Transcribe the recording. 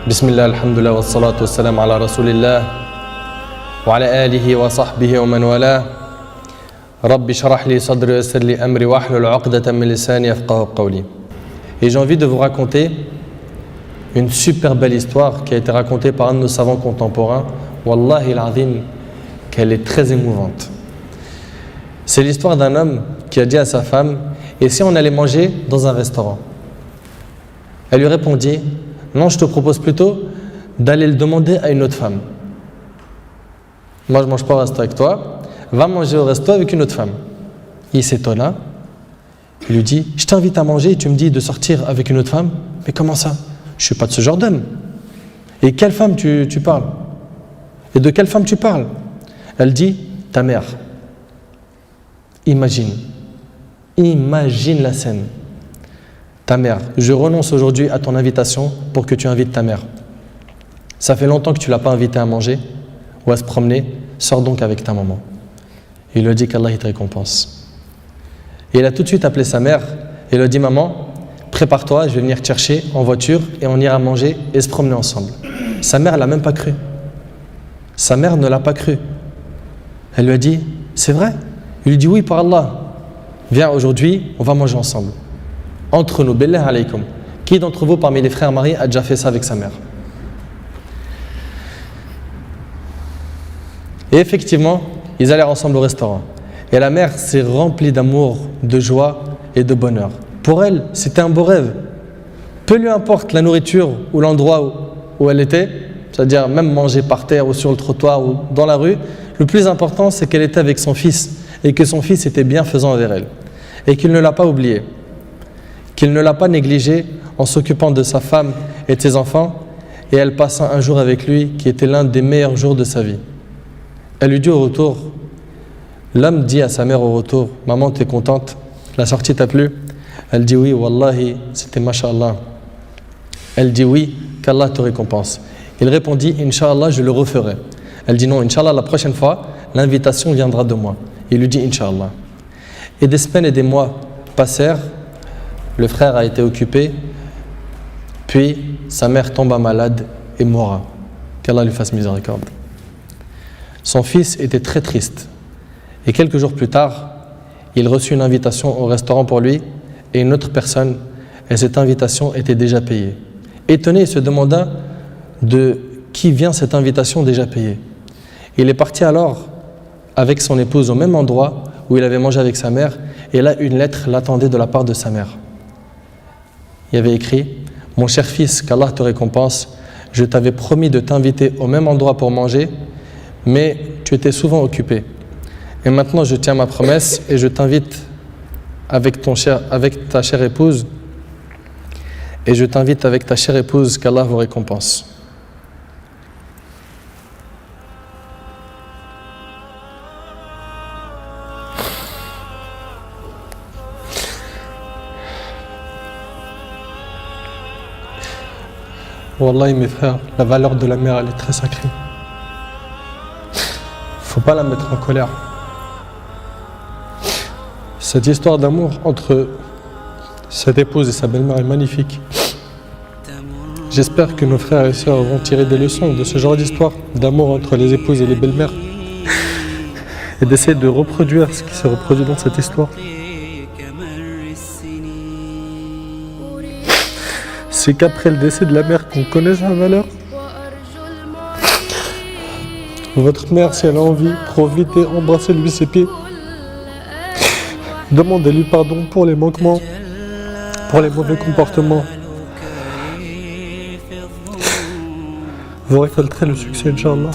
Bismillah, alhamdulillah, wassalatu wassalam ala rasulillah wa ala alihi wa sahbihi wa man wala. Rabbi shrah li sadri wa yassir li amri wa hlul 'uqdatan min lisani yafqahu qawli. Et j'ai envie de vous raconter une super belle histoire qui a été racontée par un de nos savants contemporains. Wallahi al-azim, qu'elle est très émouvante. C'est l'histoire d'un homme qui a dit à sa femme: et si on allait manger dans un restaurant? Elle lui répondit: non, je te propose plutôt d'aller le demander à une autre femme. Moi, je ne mange pas au resto avec toi, va manger au resto avec une autre femme. Il s'étonna, il lui dit: je t'invite à manger et tu me dis de sortir avec une autre femme? Mais comment ça? Je ne suis pas de ce genre d'homme. Et quelle femme tu parles? Et de quelle femme tu parles? Elle dit: ta mère. Imagine la scène. Ta mère, je renonce aujourd'hui à ton invitation pour que tu invites ta mère. Ça fait longtemps que tu ne l'as pas invitée à manger ou à se promener, sors donc avec ta maman. Il lui a dit qu'Allah te récompense. Et il a tout de suite appelé sa mère et lui a dit: maman, prépare-toi, je vais venir te chercher en voiture et on ira manger et se promener ensemble. Sa mère ne l'a même pas cru. Sa mère ne l'a pas cru. Elle lui a dit: c'est vrai? Il lui dit: oui, par Allah. Viens, aujourd'hui, on va manger ensemble. Entre nous, billah alaykum. Qui d'entre vous, parmi les frères mariés, a déjà fait ça avec sa mère? Et effectivement, ils allèrent ensemble au restaurant. Et la mère s'est remplie d'amour, de joie et de bonheur. Pour elle, c'était un beau rêve. Peu lui importe la nourriture ou l'endroit où elle était, c'est-à-dire même manger par terre ou sur le trottoir ou dans la rue, le plus important, c'est qu'elle était avec son fils et que son fils était bienfaisant envers elle. Et qu'il ne l'a pas oublié, qu'il ne l'a pas négligé en s'occupant de sa femme et de ses enfants, et elle passa un jour avec lui qui était l'un des meilleurs jours de sa vie. Elle lui dit au retour, l'homme dit à sa mère au retour: maman, t'es contente? La sortie t'a plu? Elle dit: oui, wallahi, c'était masha'Allah. Elle dit: oui, qu'Allah te récompense. Il répondit: Inch'Allah, je le referai. Elle dit: non, Inch'Allah, la prochaine fois, l'invitation viendra de moi. Il lui dit: Inch'Allah. Et des semaines et des mois passèrent, le frère a été occupé, puis sa mère tomba malade et mourra. Qu'Allah lui fasse miséricorde. Son fils était très triste. Et quelques jours plus tard, il reçut une invitation au restaurant pour lui et une autre personne, et cette invitation était déjà payée. Étonné, il se demanda de qui vient cette invitation déjà payée. Il est parti alors avec son épouse au même endroit où il avait mangé avec sa mère, et là une lettre l'attendait de la part de sa mère. Il y avait écrit: mon cher fils, qu'Allah te récompense, je t'avais promis de t'inviter au même endroit pour manger, mais tu étais souvent occupé. Et maintenant je tiens ma promesse et je t'invite avec ta chère épouse, et je t'invite avec ta chère épouse, qu'Allah vous récompense. Wallahi mes frères, la valeur de la mère, elle est très sacrée. Faut pas la mettre en colère. Cette histoire d'amour entre cette épouse et sa belle-mère est magnifique. J'espère que nos frères et sœurs vont tirer des leçons de ce genre d'histoire d'amour entre les épouses et les belles-mères et d'essayer de reproduire ce qui s'est reproduit dans cette histoire. C'est qu'après le décès de la mère qu'on connaît sa valeur. Votre mère, si elle a envie, profitez, embrassez-lui ses pieds. Demandez-lui pardon pour les manquements, pour les mauvais comportements. Vous récolterez le succès, Inch'Allah.